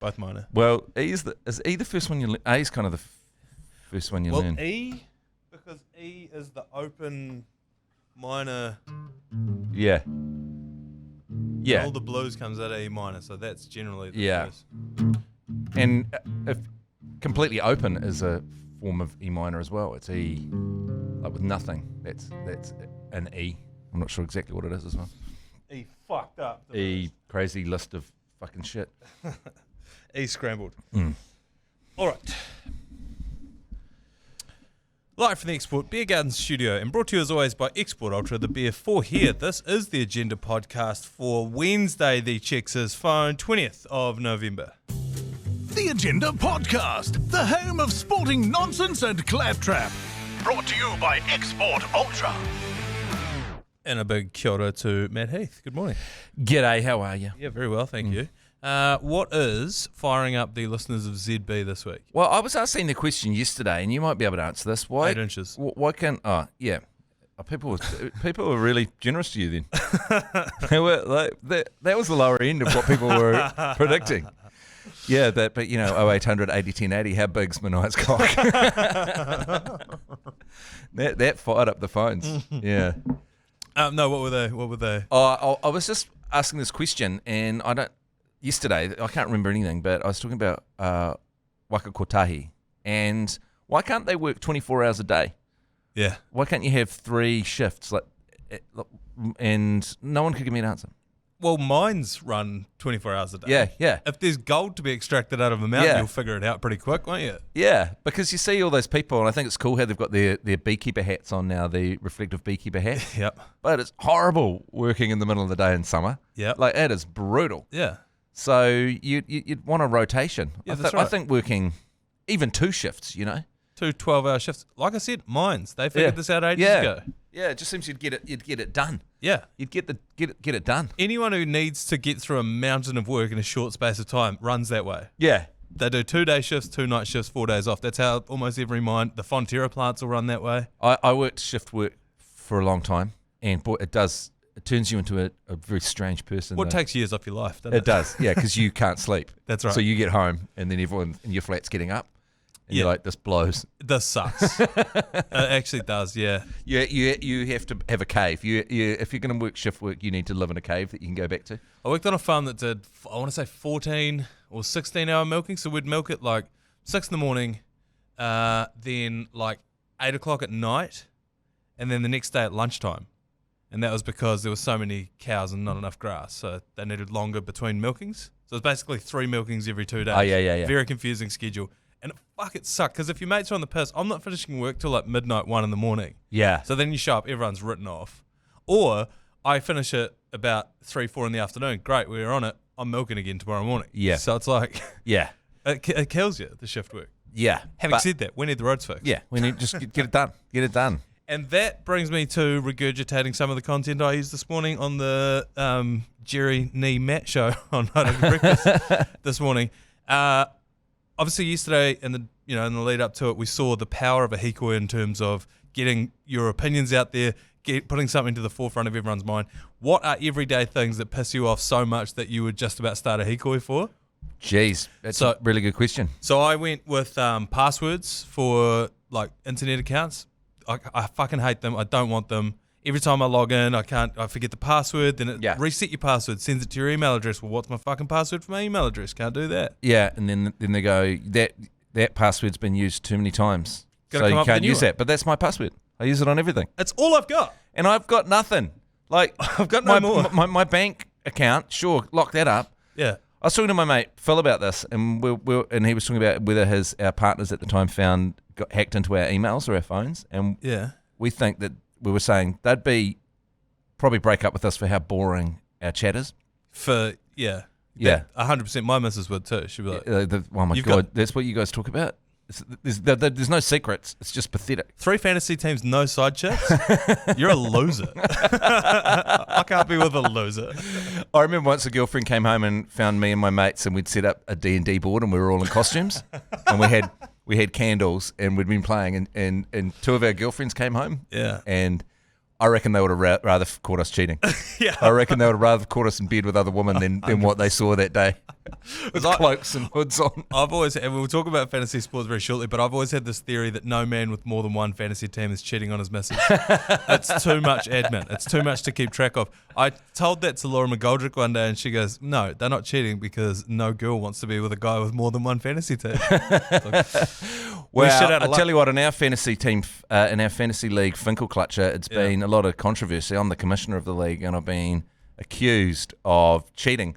Both minor. Well, is E the first one you learn? A is kind of the first one you learn. Well, E, because E is the open minor. Yeah. Yeah. All the blues comes out of E minor, so that's generally the first. And if completely open is a form of E minor as well. It's E, like with nothing. That's an E. I'm not sure exactly what it is as well. E fucked up. E crazy list of fucking shit. E scrambled. All right. Live from the Export Beer Garden studio and brought to you as always by Export Ultra, the beer for here. This is the Agenda podcast for Wednesday, the Checks' phone, 20th of November. The Agenda podcast, the home of sporting nonsense and claptrap. Brought to you by Export Ultra. And a big kia ora to Matt Heath. Good morning. G'day, how are you? Yeah, very well, thank you. What is firing up the listeners of ZB this week? Well, I was asking the question yesterday, and you might be able to answer this. Why? 8 inches. Why can't? Oh, yeah. People were really generous to you then. That was the lower end of what people were predicting. Yeah, but you know, 0800 80 10 80. How big's Manaia's cock? that fired up the phones. Yeah. No, what were they? Oh, I was just asking this question, and yesterday, I can't remember anything, but I was talking about waka kotahi, and why can't they work 24 hours a day? Yeah. Why can't you have 3 shifts? And no one could give me an answer. Well, mines run 24 hours a day. Yeah. If there's gold to be extracted out of a mountain, Yeah. you'll figure it out pretty quick, won't you? Yeah, because you see all those people, and I think it's cool how they've got their beekeeper hats on now, the reflective beekeeper hat. Yep. But it's horrible working in the middle of the day in summer. Yep. Like, it is brutal. Yeah. So you'd want a rotation. Yeah, that's right. I think working even 2 shifts, you know. 2 12-hour shifts. Like I said, mines. They figured this out ages ago. Yeah, it just seems you'd get it done. Yeah. You'd get it done. Anyone who needs to get through a mountain of work in a short space of time runs that way. Yeah. They do 2-day shifts, 2 night shifts, 4 days off. That's how almost every mine, the Fonterra plants will run that way. I worked shift work for a long time, and boy, it turns you into a very strange person. Well, it takes years off your life, doesn't it? It does, yeah, because you can't sleep. That's right. So you get home, and then everyone in your flat's getting up, and you're like, this blows. This sucks. It actually does, yeah. You have to have a cave. If you're going to work shift work, you need to live in a cave that you can go back to. I worked on a farm that did, I want to say 14 or 16-hour milking. So we'd milk it like 6 in the morning, then like 8 o'clock at night, and then the next day at lunchtime. And that was because there were so many cows and not enough grass. So they needed longer between milkings. So it's basically 3 milkings every 2 days. Oh, yeah. Very confusing schedule. And it sucked because if your mates are on the piss, I'm not finishing work till like midnight, 1 in the morning. Yeah. So then you show up, everyone's written off. Or I finish it about 3, 4 in the afternoon. Great, we're on it. I'm milking again tomorrow morning. Yeah. So it's like, Yeah. it kills you, the shift work. Yeah. Having said that, we need the roads fixed. Yeah, we need just get it done. Get it done. And that brings me to regurgitating some of the content I used this morning on the Jerry Nee Matt show on Night of Breakfast this morning. Obviously, yesterday in the lead up to it, we saw the power of a Hikoi in terms of getting your opinions out there, putting something to the forefront of everyone's mind. What are everyday things that piss you off so much that you would just about start a Hikoi for? Jeez, that's a really good question. So I went with passwords for like internet accounts. I fucking hate them. I don't want them. Every time I log in, I forget the password. Then it reset your password, sends it to your email address. Well, what's my fucking password for my email address? Can't do that. Yeah, and then they go, that password's been used too many times. Gotta so come you up with a can't new use one. that. But that's my password. I use it on everything. It's all I've got. And I've got nothing. Like, I've got no more. My bank account, sure, lock that up. Yeah. I was talking to my mate Phil about this, and and he was talking about whether our partners at the time got hacked into our emails or our phones, and we think that we were saying they'd probably break up with us for how boring our chat is. 100%. My missus would too. She'd be like, "Oh my god, that's what you guys talk about." There's no secrets. It's just pathetic. 3 fantasy teams, no side chicks? You're a loser. I can't be with a loser. I remember once a girlfriend came home and found me and my mates, and we'd set up a D&D board, and we were all in costumes, and we had candles, and we'd been playing, and 2 of our girlfriends came home, Yeah, and I reckon they would have rather caught us cheating. Yeah. I reckon they would have rather caught us in bed with other women than what they saw that day. With cloaks and hoods on. I've always, and we'll talk about fantasy sports very shortly, but I've always had this theory that no man with more than one fantasy team is cheating on his missus. It's too much admin. It's too much to keep track of. I told that to Laura McGoldrick one day, and she goes, no, they're not cheating because no girl wants to be with a guy with more than one fantasy team. Well, I tell you what, in our fantasy team, in our fantasy league, Finkelclutcher, it's been a lot of controversy. I'm the commissioner of the league, and I've been accused of cheating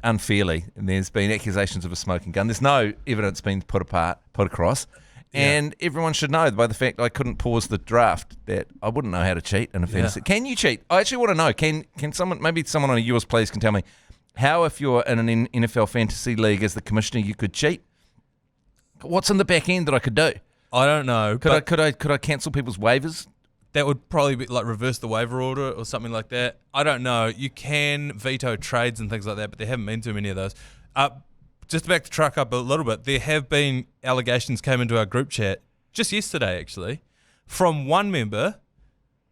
unfairly. And there's been accusations of a smoking gun. There's no evidence being put across. And everyone should know by the fact I couldn't pause the draft that I wouldn't know how to cheat in a fantasy. Can you cheat? I actually want to know. Can someone, maybe someone on yours, please, can tell me how, if you're in an NFL fantasy league as the commissioner, you could cheat? What's in the back end that I could do? I don't know. Could I cancel people's waivers? That would probably be like reverse the waiver order or something like that. I don't know. You can veto trades and things like that, but there haven't been too many of those. Just to back the truck up a little bit, there have been allegations came into our group chat just yesterday, actually, from one member,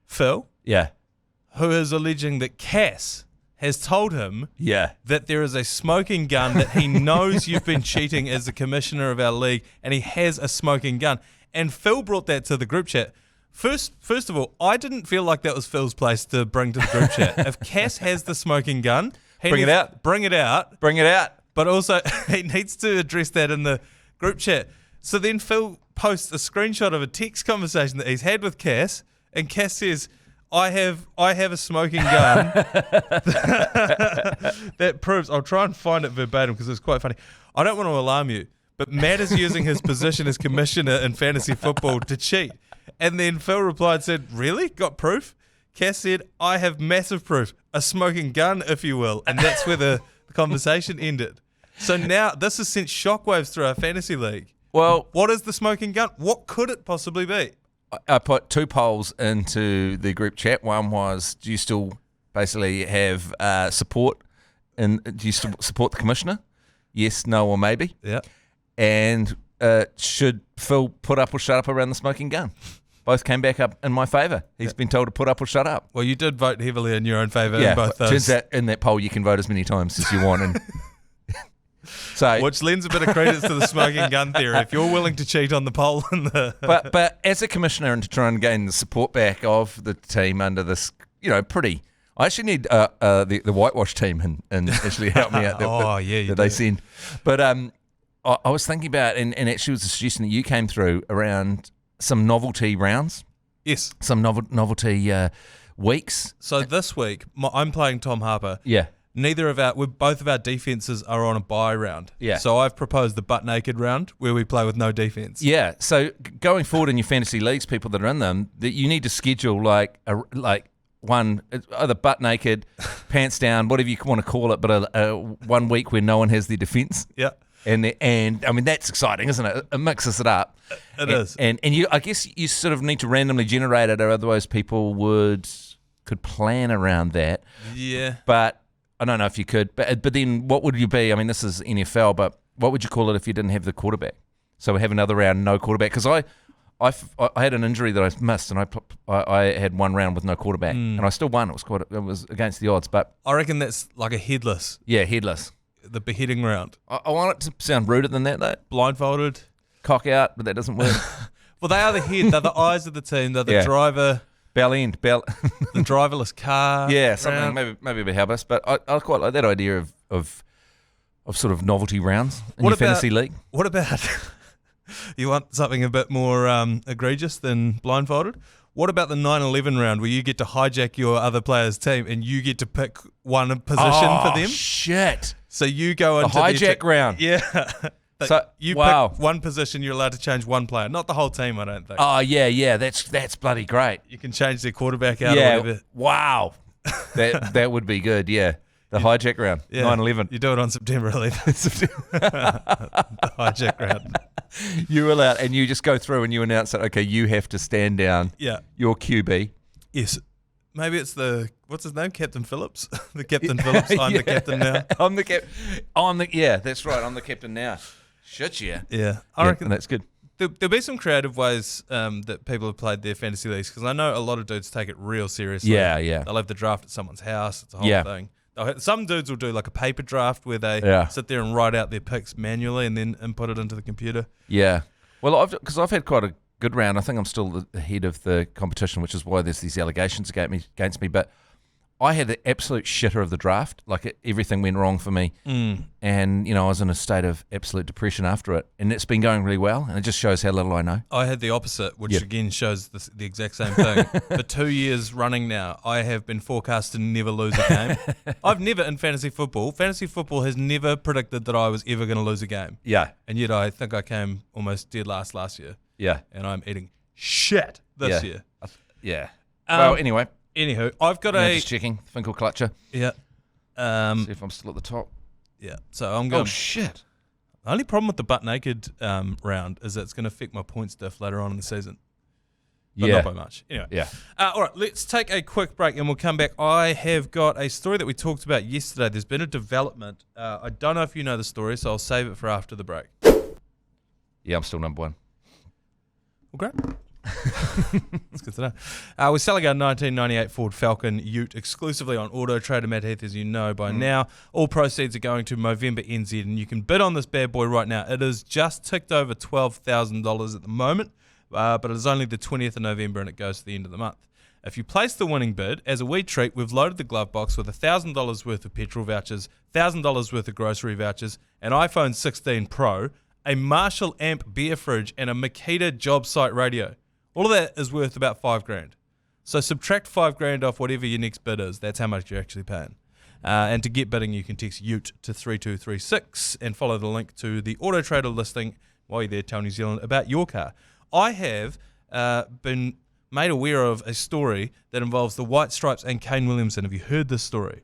Phil, who is alleging that Cass has told him that there is a smoking gun, that he knows you've been cheating as the commissioner of our league, and he has a smoking gun. And Phil brought that to the group chat. First of all, I didn't feel like that was Phil's place to bring to the group chat. If Cass has the smoking gun, bring it out. Bring it out. Bring it out. But also, he needs to address that in the group chat. So then Phil posts a screenshot of a text conversation that he's had with Cass, and Cass says, I have a smoking gun that proves, I'll try and find it verbatim because it's quite funny. I don't want to alarm you, but Matt is using his position as commissioner in fantasy football to cheat. And then Phil replied, said, really? Got proof? Cass said, I have massive proof. A smoking gun, if you will. And that's where the conversation ended. So now this has sent shockwaves through our fantasy league. Well, what is the smoking gun? What could it possibly be? I put two polls into the group chat. One was, do you still basically have support? And do you still support the commissioner? Yes, no, or maybe. Yeah. And should Phil put up or shut up around the smoking gun? Both came back up in my favour. He's been told to put up or shut up. Well, you did vote heavily in your own favour in both those. Turns out in that poll you can vote as many times as you want. And so, which lends a bit of credence to the smoking gun theory. If you're willing to cheat on the poll and the but as a commissioner and to try and gain the support back of the team under this, pretty. I actually need the whitewash team and actually help me out. That they send. But I was thinking about and actually was a suggestion that you came through around some novelty rounds. Yes. Some novelty weeks. So this week I'm playing Tom Harper. Yeah. Both of our defenses are on a bye round. Yeah. So I've proposed the butt naked round where we play with no defense. Yeah. So going forward in your fantasy leagues, people that are in them, that you need to schedule like one either butt naked, pants down, whatever you want to call it, but a 1 week where no one has their defense. Yeah. And I mean that's exciting, isn't it? It mixes it up. It is. And I guess you sort of need to randomly generate it, or otherwise people could plan around that. Yeah. But I don't know if you could, but then what would you be? I mean, this is NFL, but what would you call it if you didn't have the quarterback? So we have another round, no quarterback. Because I had an injury that I missed, and I had one round with no quarterback, and I still won. It was against the odds, but I reckon that's like a headless. Yeah, headless. The beheading round. I want it to sound ruder than that, though. Blindfolded, cock out, but that doesn't work. Well, they are the head. They're the eyes of the team. They're the driver. The driverless car. Yeah, something maybe a bit helpless, but I quite like that idea of sort of novelty rounds in your fantasy league. What about you want something a bit more egregious than blindfolded? What about the 9/11 round where you get to hijack your other player's team and you get to pick one position for them? Shit! So you go into the hijack round. Yeah. So you pick one position, you're allowed to change one player, not the whole team, I don't think. Oh, yeah, that's bloody great. You can change their quarterback out or whatever. Wow. That would be good, yeah. The hijack round, 9/11. You do it on September 11th. The hijack round. You're allowed, and you just go through and you announce that, okay, you have to stand down your QB. Yes. Maybe it's what's his name? Captain Phillips? The Captain Phillips. I'm the captain now. Yeah, that's right. I'm the captain now. Shit, yeah. Yeah. I reckon that's good. There'll be some creative ways that people have played their fantasy leagues, because I know a lot of dudes take it real seriously. Yeah, yeah. They'll have the draft at someone's house. It's a whole thing. Some dudes will do like a paper draft where they sit there and write out their picks manually and then input it into the computer. Yeah. Well, I've had quite a good round. I think I'm still the head of the competition, which is why there's these allegations against me. But I had the absolute shitter of the draft. Like, everything went wrong for me. And, I was in a state of absolute depression after it. And it's been going really well. And it just shows how little I know. I had the opposite, which again shows the exact same thing. For 2 years running now, I have been forecast to never lose a game. I've never, in fantasy football has never predicted that I was ever going to lose a game. Yeah. And yet I think I came almost dead last year. Yeah. And I'm eating shit this year. Yeah. Well, anyway. Anywho, I've got just checking. Finkel Clutcher. Yeah. See if I'm still at the top. Yeah. So I'm going. Oh, shit. The only problem with the butt naked round is that it's going to affect my points diff later on in the season. But not by much. Anyway. Yeah. All right, let's take a quick break and we'll come back. I have got a story that we talked about yesterday. There's been a development. I don't know if you know the story, so I'll save it for after the break. Yeah, I'm still number one. Well, great. That's good to know. We're selling our 1998 Ford Falcon Ute exclusively on Auto Trader. Matt Heath, as you know by now. All proceeds are going to Movember NZ, and you can bid on this bad boy right now. It is just ticked over $12,000 at the moment, but it is only the 20th of November and it goes to the end of the month. If you place the winning bid, as a wee treat, we've loaded the glove box with $1,000 worth of petrol vouchers, $1,000 worth of grocery vouchers, an iPhone 16 Pro, a Marshall Amp beer fridge, and a Makita job site radio. All of that is worth about $5,000. So subtract $5,000 off whatever your next bid is. That's how much you're actually paying. And to get bidding, you can text UTE to 3236 and follow the link to the Auto Trader listing while you're there. Tell New Zealand about your car. I have been made aware of a story that involves the White Stripes and Kane Williamson. Have you heard this story?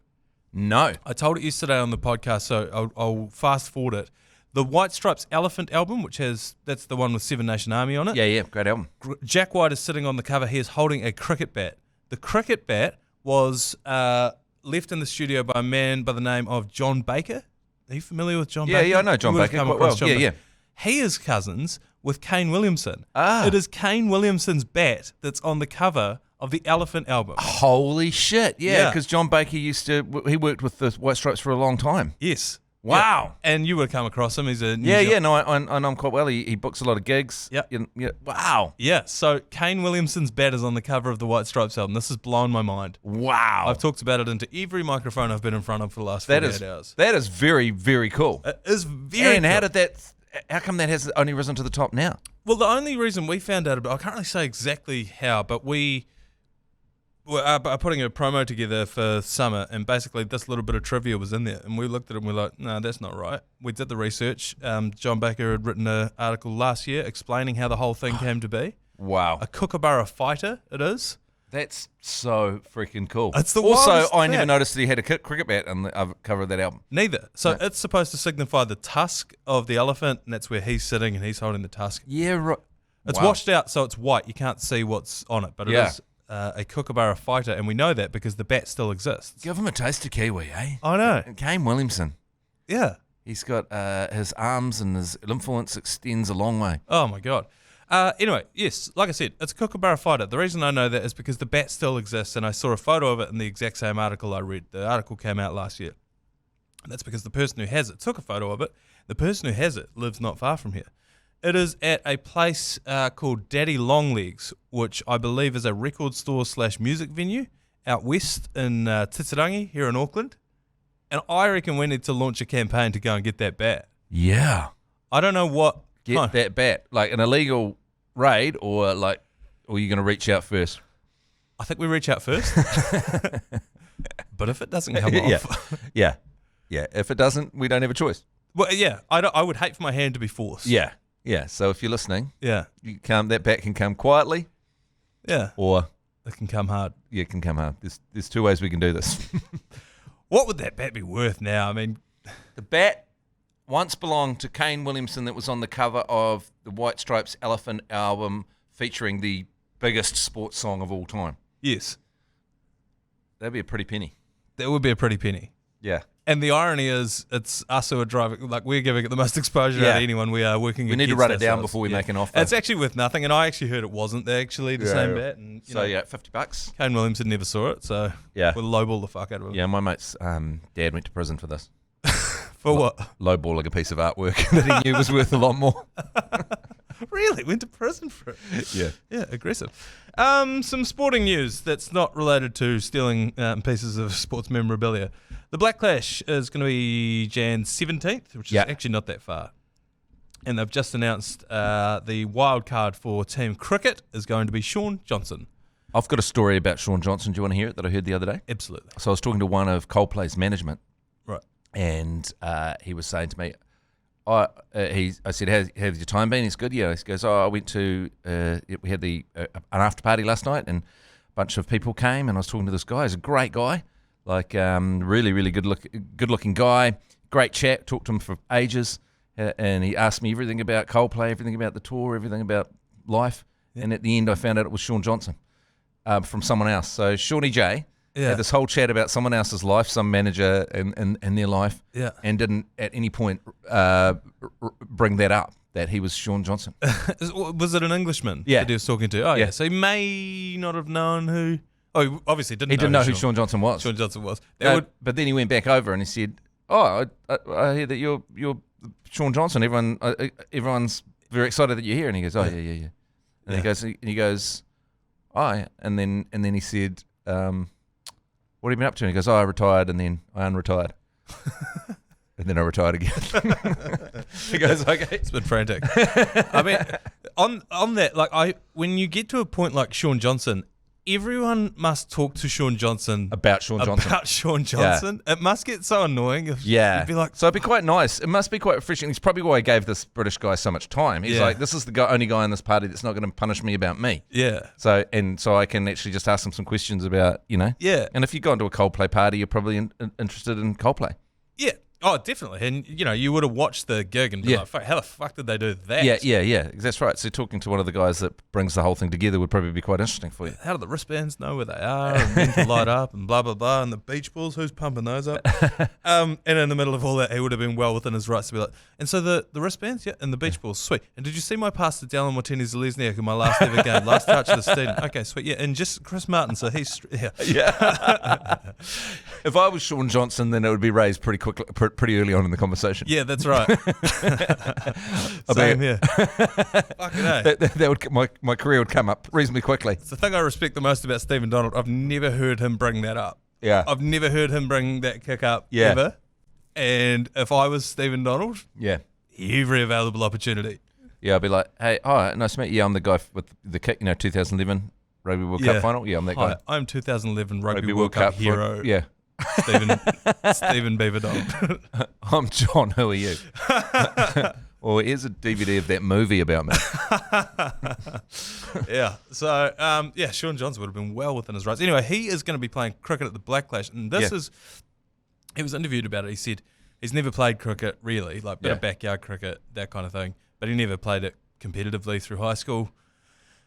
No. I told it yesterday on the podcast, so I'll fast forward it. The White Stripes Elephant album, that's the one with Seven Nation Army on it. Yeah, great album. Jack White is sitting on the cover. He is holding a cricket bat. The cricket bat was left in the studio by a man by the name of John Baker. Are you familiar with John Baker? Yeah, I know John Baker quite well. Yeah. He is cousins with Kane Williamson. It is Kane Williamson's bat that's on the cover of the Elephant album. Holy shit, yeah, because John Baker he worked with the White Stripes for a long time. Yes. Wow. Yeah. And you would have come across him. He's a no, I know him quite well. He books a lot of gigs. Yeah. Wow. Yeah, so Kane Williamson's bat is on the cover of the White Stripes album. This has blown my mind. Wow. I've talked about it into every microphone I've been in front of for the last 48 hours. That is very, very cool. It is very And cool. how come that has only risen to the top now? Well, the only reason we found out about, I can't really say exactly how, but we were putting a promo together for summer, and basically this little bit of trivia was in there, and we looked at it and we're like, no, that's not right. We did the research. John Baker had written an article last year explaining how the whole thing came to be. Wow. A Kookaburra fighter, it is. That's so freaking cool. It's the also, wildest I never fact. noticed that he had a cricket bat on the cover of that album. Neither. So it's supposed to signify the tusk of the elephant, and that's where he's sitting and he's holding the tusk. Yeah, right. It's washed out, so it's white. You can't see what's on it, but it is a Kookaburra fighter, and we know that because the bat still exists. Give him a taste of kiwi, eh? I know. Kane Williamson. Yeah. He's got his arms and his influence extends a long way. Oh, my God. Anyway, yes, like I said, it's a Kookaburra fighter. The reason I know that is because the bat still exists, and I saw a photo of it in the exact same article I read. The article came out last year. And that's because the person who has it took a photo of it. The person who has it lives not far from here. It is at a place called Daddy Longlegs, which I believe is a record store / music venue out west in Titirangi here in Auckland. And I reckon we need to launch a campaign to go and get that bat. Yeah. I don't know what... Get that bat. Like an illegal raid or you're going to reach out first? I think we reach out first. But if it doesn't come off... Yeah. If it doesn't, we don't have a choice. Well, yeah. I would hate for my hand to be forced. Yeah. So if you're listening, that bat can come quietly. Yeah. Or it can come hard. Yeah, it can come hard. There's two ways we can do this. What would that bat be worth now? I mean, the bat once belonged to Kane Williamson that was on the cover of the White Stripes Elephant album featuring the biggest sports song of all time. Yes. That'd be a pretty penny. That would be a pretty penny. Yeah. And the irony is, it's us who are driving, like we're giving it the most exposure out of anyone. We are working. We need to run it down before we make an offer. It's actually worth nothing, and I actually heard it wasn't actually the same bat. And so $50. Kane Williamson never saw it, so we'll lowball the fuck out of him. Yeah, my mate's dad went to prison for this. For what? Lowballing a piece of artwork that he knew was worth a lot more. Really? Went to prison for it? Yeah. Yeah, aggressive. Some sporting news that's not related to stealing pieces of sports memorabilia. The Black Clash is going to be Jan 17th, which is actually not that far. And they've just announced the wild card for Team Cricket is going to be Shaun Johnson. I've got a story about Shaun Johnson. Do you want to hear it that I heard the other day? Absolutely. So I was talking to one of Coldplay's management. Right. And he was saying to me, I said, how's your time been? He's good. Yeah. He goes, I went to, we had an after party last night and a bunch of people came and I was talking to this guy. He's a great guy, like really, really good looking guy. Great chat. Talked to him for ages. And he asked me everything about Coldplay, everything about the tour, everything about life. Yeah. And at the end, I found out it was Shaun Johnson from someone else. So Shawnee J had this whole chat about someone else's life, some manager in their life, and didn't at any point bring that up, that he was Shaun Johnson. Was it an Englishman that he was talking to? Oh, yeah. So he may not have known who... Oh, he obviously didn't know. He didn't know who Shaun Johnson was. Shaun Johnson was. But then he went back over and he said, I hear that you're Shaun Johnson. Everyone's very excited that you're here. And he goes, oh, yeah. And he goes, oh, and then he said, what have you been up to? And he goes, I retired and then I unretired. And then I retired again. He goes, okay. It's been frantic. I mean, on that, when you get to a point like Shaun Johnson, everyone must talk to Shaun Johnson about Shaun Johnson. Yeah. It must get so annoying. You'd be like, so it'd be quite nice. It must be quite refreshing. It's probably why he gave this British guy so much time. He's like, this is the only guy in this party that's not going to punish me about me. Yeah. So I can actually just ask him some questions about, Yeah. And if you go into a Coldplay party, you're probably interested in Coldplay. Yeah. Oh, definitely. And, you would have watched the gig and be like, how the fuck did they do that? Yeah. That's right. So talking to one of the guys that brings the whole thing together would probably be quite interesting for you. How do the wristbands know where they are and when to light up and blah, blah, blah, and the beach balls, who's pumping those up? And in the middle of all that, he would have been well within his rights to be like, and so the wristbands, and the beach balls, sweet. And did you see my pass to Dallin Martinez-Zelezniak in my last ever game? Last touch to Stephen. Okay, sweet. Yeah, and just Chris Martin, so he's... Yeah. If I was Shaun Johnson, then it would be raised pretty quickly, pretty early on in the conversation. Yeah, that's right. Same here. Fucking A. That would my career would come up reasonably quickly. It's the thing I respect the most about Stephen Donald. I've never heard him bring that up. Yeah. I've never heard him bring that kick up ever. And if I was Stephen Donald, every available opportunity. Yeah, I'd be like, hey, nice to meet you. Yeah, I'm the guy with the kick, 2011 Rugby World Cup final. Yeah, I'm that guy. I'm 2011 Rugby World Cup hero. Stephen Beaver Donald. I'm John. Who are you? Well, here's a DVD of that movie about me. So, Shaun Johnson would have been well within his rights. Anyway, he is going to be playing cricket at the Black Clash, and he was interviewed about it. He said he's never played cricket really, like bit of backyard cricket, that kind of thing, but he never played it competitively through high school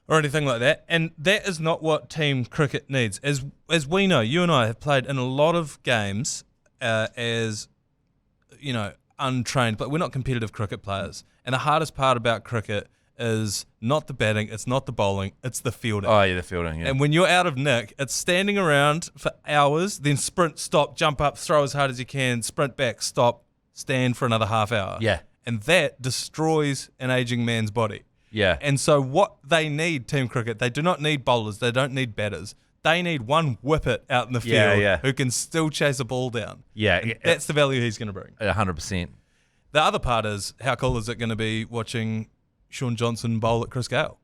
or anything like that. And that is not what team cricket needs. As we know, you and I have played in a lot of games as, untrained, but we're not competitive cricket players. And the hardest part about cricket is not the batting, it's not the bowling, it's the fielding. Oh, yeah, the fielding, yeah. And when you're out of nick, it's standing around for hours, then sprint, stop, jump up, throw as hard as you can, sprint back, stop, stand for another half hour. Yeah. And that destroys an aging man's body. Yeah. And so what they need, team cricket, they do not need bowlers, they don't need batters. They need one whippet out in the field who can still chase a ball down. Yeah. And that's the value he's going to bring. 100%. The other part is, how cool is it going to be watching Shaun Johnson bowl at Chris Gale?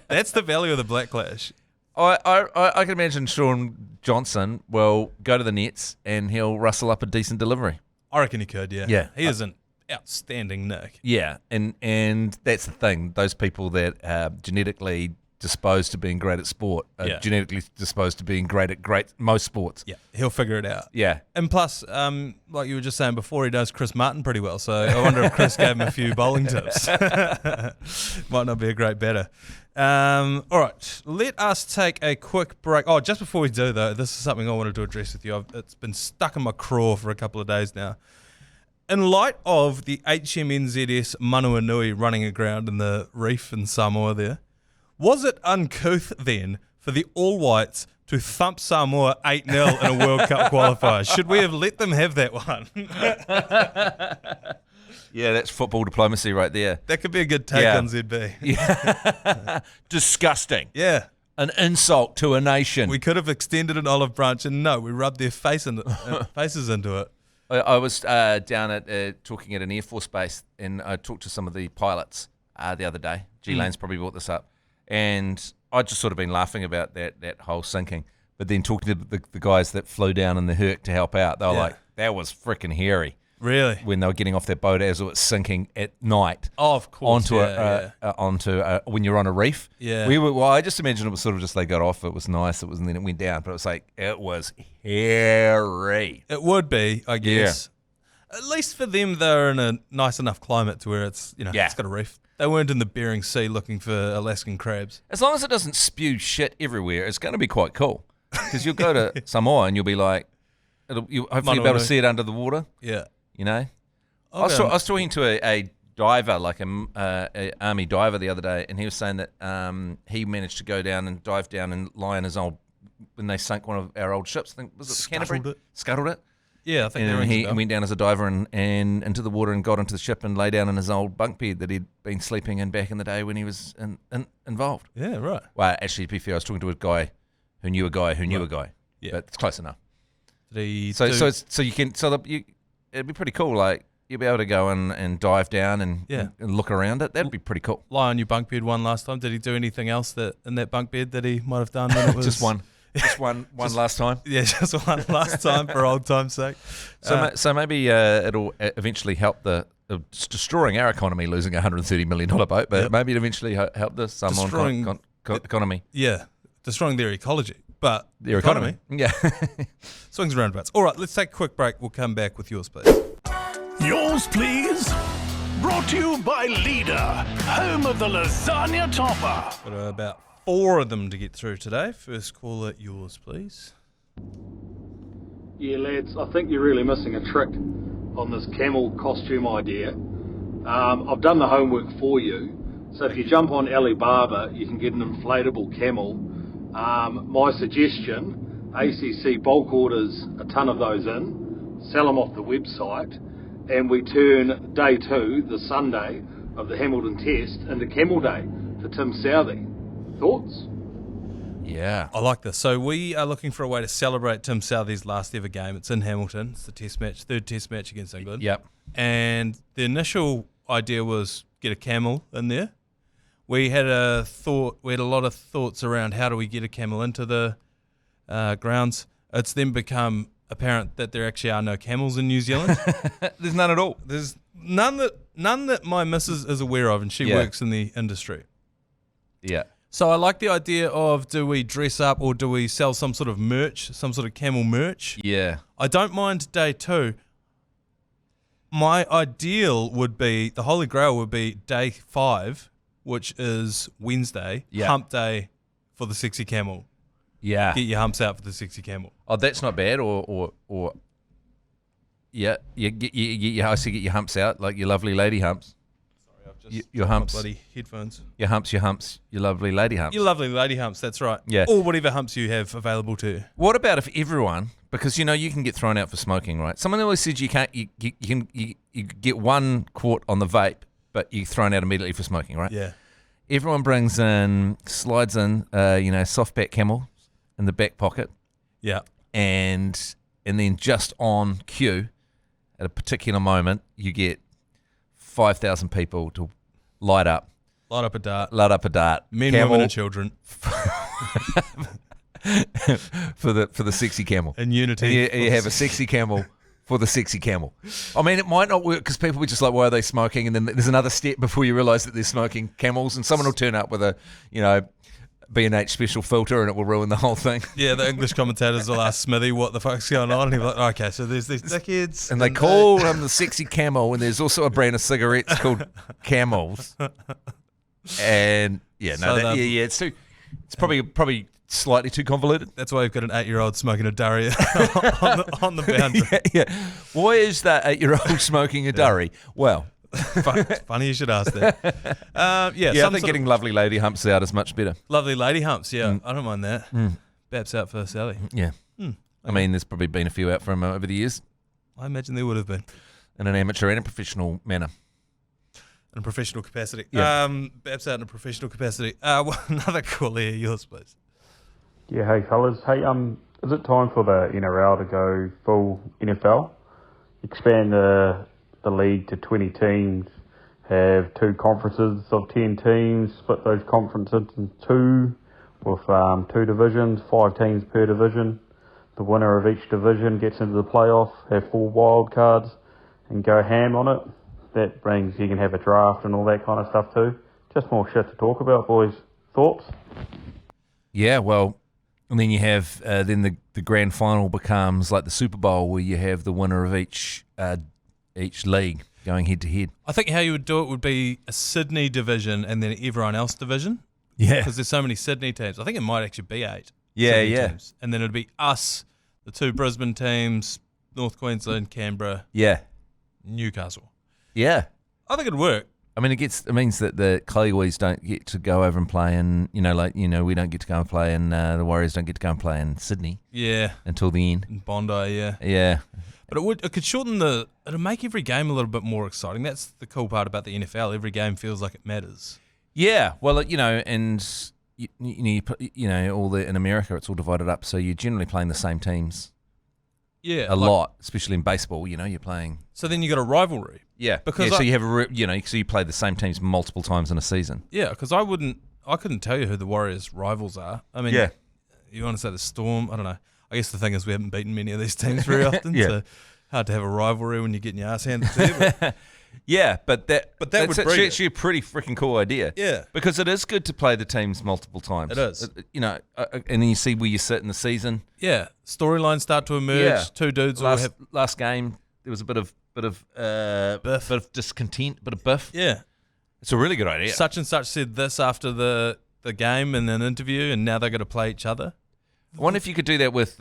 That's the value of the Black Clash. I can imagine Shaun Johnson will go to the nets and he'll rustle up a decent delivery. I reckon he could, yeah. Yeah. He is an outstanding nick. Yeah, and that's the thing. Those people that genetically disposed to being great at sport, genetically disposed to being great at most sports. Yeah, he'll figure it out. Yeah. And plus, like you were just saying before, he knows Chris Martin pretty well, so I wonder if Chris gave him a few bowling tips. Might not be a great batter. All right, let us take a quick break. Oh, just before we do, though, this is something I wanted to address with you. It's been stuck in my craw for a couple of days now. In light of the HMNZS Manua Nui running aground in the reef in Samoa there, was it uncouth then for the All Whites to thump Samoa 8-0 in a World Cup qualifier? Should we have let them have that one? Yeah, that's football diplomacy right there. That could be a good take on ZB. Yeah. Disgusting. Yeah. An insult to a nation. We could have extended an olive branch, and no, we rubbed their faces into it. I was down at talking at an Air Force base, and I talked to some of the pilots the other day. G-Lane's probably brought this up. And I'd just sort of been laughing about that whole sinking. But then talking to the guys that flew down in the Herc to help out, they were like, that was freaking hairy. Really? When they were getting off their boat as it was sinking at night. Oh, of course. Onto when you're on a reef. Yeah. I just imagined it was sort of just they got off. It was nice. And then it went down. But it was like, it was hairy. It would be, I guess. Yeah. At least for them, they're in a nice enough climate to where it's, it's got a reef. They weren't in the Bering Sea looking for Alaskan crabs. As long as it doesn't spew shit everywhere, it's going to be quite cool. Because you'll go to Samoa and you'll be like, you'll hopefully be able to see it under the water. Yeah. I was talking to a diver, like a army diver the other day, and he was saying that he managed to go down and dive down and lie in his old, when they sunk one of our old ships, I think, was it Canterbury? Scuttled it. Yeah, I think and he went down as a diver and into the water and got into the ship and lay down in his old bunk bed that he'd been sleeping in back in the day when he was involved. Yeah, right. Well, actually, to be fair, I was talking to a guy who knew a guy who knew a guy. Yeah, but it's close enough. It'd be pretty cool. Like you'll be able to go and dive down and look around it. That'd be pretty cool. Lie on your bunk bed one last time. Did he do anything else in that bunk bed that he might have done when it was just one? Just one last time. Yeah, just one last time for old time's sake. So maybe it'll eventually help destroying our economy, losing a $130 million boat, but maybe it'll eventually help the Samoan economy. Yeah, destroying their ecology, but their economy. Yeah. Swings and roundabouts. All right, let's take a quick break. We'll come back with yours, please. Yours, please. Brought to you by Leader, home of the lasagna topper. Got about 4 of them to get through today. First caller, yours, please. Yeah, lads, I think you're really missing a trick on this camel costume idea. I've done the homework for you. So if you jump on Alibaba, you can get an inflatable camel. My suggestion, ACC bulk orders a ton of those in, sell them off the website, and we turn day 2, the Sunday of the Hamilton Test, into Camel Day for Tim Southey. Thoughts? Yeah. I like this. So we are looking for a way to celebrate Tim Southey's last ever game. It's in Hamilton. It's the test match, 3rd test match against England. Yep. And the initial idea was get a camel in there. We had a lot of thoughts around how do we get a camel into the grounds. It's then become apparent that there actually are no camels in New Zealand. There's none at all. There's none that my missus is aware of, and she works in the industry. Yeah. So I like the idea of, do we dress up or do we sell some sort of merch, some sort of camel merch? Yeah. I don't mind day 2. My ideal would be, the Holy Grail would be day 5, which is Wednesday, hump day for the sexy camel. Yeah. Get your humps out for the sexy camel. Oh, that's not bad. You get your humps out, like your lovely lady humps. Your humps, bloody headphones. Your humps, your lovely lady humps. Your lovely lady humps, that's right. Yeah. Or whatever humps you have available to you. What about if everyone, because you can get thrown out for smoking, right? Someone always said you can't. You get 1 quart on the vape, but you're thrown out immediately for smoking, right? Yeah. Everyone slides in, soft back camel in the back pocket. Yeah. And then just on cue, at a particular moment, you get 5,000 people to light up a dart. Men, camel, women, and children. for the sexy camel. In unity. And you have a sexy camel for the sexy camel. I mean, it might not work because people will be just like, why are they smoking? And then there's another step before you realise that they're smoking camels, and someone will turn up with a B&H special filter and it will ruin the whole thing. Yeah, the English commentators will ask Smithy what the fuck's going on. And he'll be like, okay, so there's these dickheads. And they call him the sexy camel, and there's also a brand of cigarettes called Camels. And it's too. It's probably slightly too convoluted. That's why you've got an 8-year-old smoking a durry on the boundary. Yeah. Why is that 8-year-old smoking a durry? Well, it's funny you should ask that. I think getting lovely lady humps out is much better. Lovely lady humps, yeah. I don't mind that. Babs out for Sally. Yeah. Okay. I mean, there's probably been a few out for him over the years. I imagine there would have been. In an amateur and a professional manner. In a professional capacity. Yeah. Babs out in a professional capacity. Another call here, yours, please. Yeah, hey fellas. Hey, is it time for the NRL to go full NFL? Expand the league to 20 teams, have 2 conferences of 10 teams, split those conferences in 2 with 2 divisions, 5 teams per division. The winner of each division gets into the playoff, have 4 wild cards, and go ham on it. That brings, you can have a draft and all that kind of stuff too. Just more shit to talk about, boys. Thoughts? Yeah, well, and then you have then the grand final becomes like the Super Bowl, where you have the winner of each league going head to head. I think how you would do it would be a Sydney division and then everyone else division. Yeah, because there's so many Sydney teams. I think it might actually be 8. Yeah, Sydney yeah. teams. And then it'd be us, the 2 Brisbane teams, North Queensland, Canberra, Newcastle. Yeah, I think it'd work. I mean, it means that the Kiwis don't get to go over and play in, we don't get to go and play in, the Warriors don't get to go and play in Sydney. Yeah. Until the end. In Bondi, yeah. Yeah. But it could shorten it'll make every game a little bit more exciting. That's the cool part about the NFL. Every game feels like it matters. Yeah. Well, and in America it's all divided up, so you're generally playing the same teams. Yeah. A lot, especially in baseball, you're playing. So then you got a rivalry. Yeah. Because so you have so you play the same teams multiple times in a season. Yeah, because I couldn't tell you who the Warriors' rivals are. I mean, you want to say the Storm? I don't know. I guess the thing is we haven't beaten many of these teams very often, so hard to have a rivalry when you're getting your ass handed to you. But yeah, but that's would actually a pretty freaking cool idea. Yeah, because it is good to play the teams multiple times. It is. And then you see where you sit in the season. Yeah, storylines start to emerge. Yeah. 2 dudes last game there was a bit of discontent, bit of biff. Yeah, it's a really good idea. Such and such said this after the game in an interview, and now they're going to play each other. I wonder if you could do that with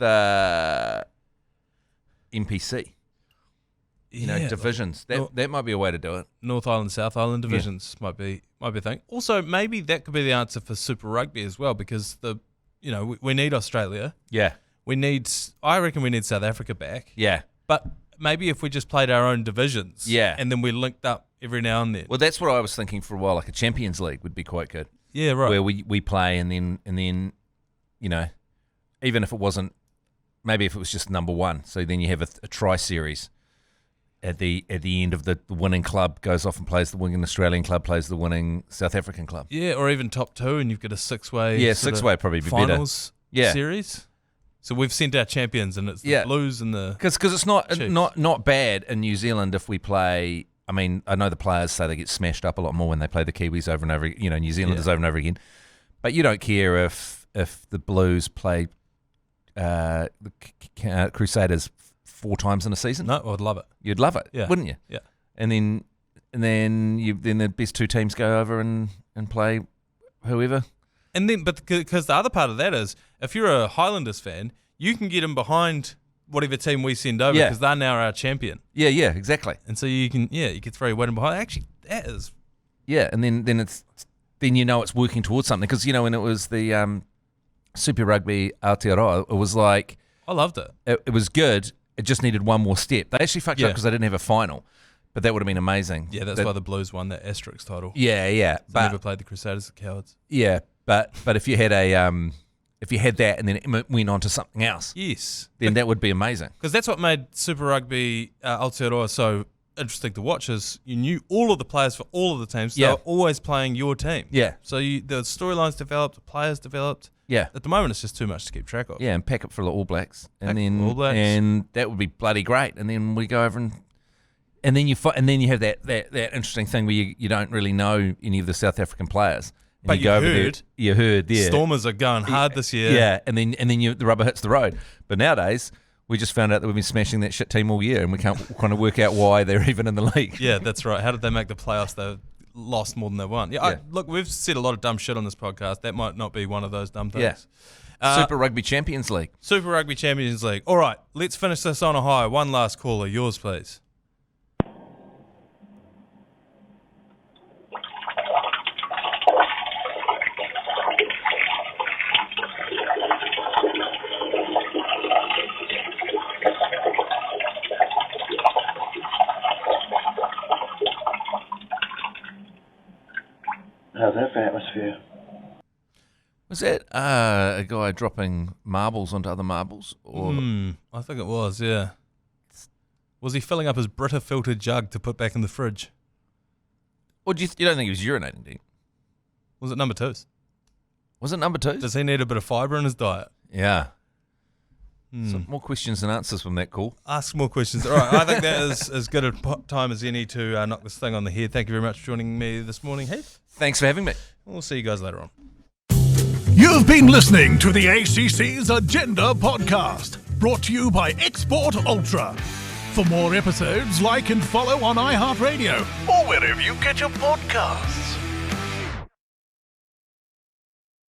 NPC. Divisions. That might be a way to do it. North Island, South Island divisions might be a thing. Also, maybe that could be the answer for Super Rugby as well, because we need Australia. Yeah. I reckon we need South Africa back. Yeah. But maybe if we just played our own divisions. Yeah. And then we linked up every now and then. Well, that's what I was thinking for a while. Like a Champions League would be quite good. Yeah, right. Where we play and then even if it wasn't, maybe if it was just number 1, so then you have a tri-series. At the end of the winning club goes off and plays the winning Australian club, plays the winning South African club. Yeah, or even top 2, and you've got a 6-way. Yeah, 6-way probably be finals better. Series. So we've sent our champions, and it's the Blues and the because it's not bad in New Zealand if we play. I mean, I know the players say they get smashed up a lot more when they play the Kiwis over and over. New Zealanders over and over again, but you don't care if the Blues play the Crusaders 4 times in a season. No, I'd love it. You'd love it, wouldn't you? Yeah. And then the best 2 teams go over and play whoever. And then, but because the other part of that is, if you're a Highlanders fan, you can get them behind whatever team we send over because they're now our champion. Yeah, exactly. And so you can throw your weight in behind. Actually, that is. Yeah, and then it's working towards something because when it was the Super Rugby Aotearoa, it was like I loved it. It was good. It just needed one more step. They actually fucked up because they didn't have a final, but that would have been amazing. Yeah, that's why the Blues won that asterisk title. Yeah. They never played the Crusaders, the cowards. Yeah, but if you had that and then it went on to something else, then that would be amazing. Because that's what made Super Rugby Aotearoa so interesting to watch is you knew all of the players for all of the teams. They were always playing your team. Yeah. So the storylines developed, the players developed. Yeah. At the moment, it's just too much to keep track of. Yeah, and pack it for the All Blacks, and that would be bloody great. And then we go over and then you have that interesting thing where you don't really know any of the South African players, But you go over there. You heard, yeah. Stormers are going hard this year. Yeah, and then the rubber hits the road. But nowadays, we just found out that we've been smashing that shit team all year, and we can't kind of work out why they're even in the league. Yeah, that's right. How did they make the playoffs? They lost more than they won. Yeah, look, we've said a lot of dumb shit on this podcast. That might not be one of those dumb things. Yeah. Super Rugby Champions League. Super Rugby Champions League. All right, let's finish this on a high. One last caller. Yours, please. How's that for atmosphere? Was that a guy dropping marbles onto other marbles? Or I think it was, yeah. Was he filling up his Brita filtered jug to put back in the fridge? Or you don't think he was urinating, do you? Was it number 2s? Was it number 2s? Does he need a bit of fibre in his diet? Yeah. Some more questions than answers from that call. Ask more questions. All right, I think that is as good a time as any to knock this thing on the head. Thank you very much for joining me this morning, Heath. Thanks for having me. We'll see you guys later on. You've been listening to the ACC's Agenda podcast, brought to you by Export Ultra. For more episodes, like and follow on iHeartradio or wherever you get your podcasts.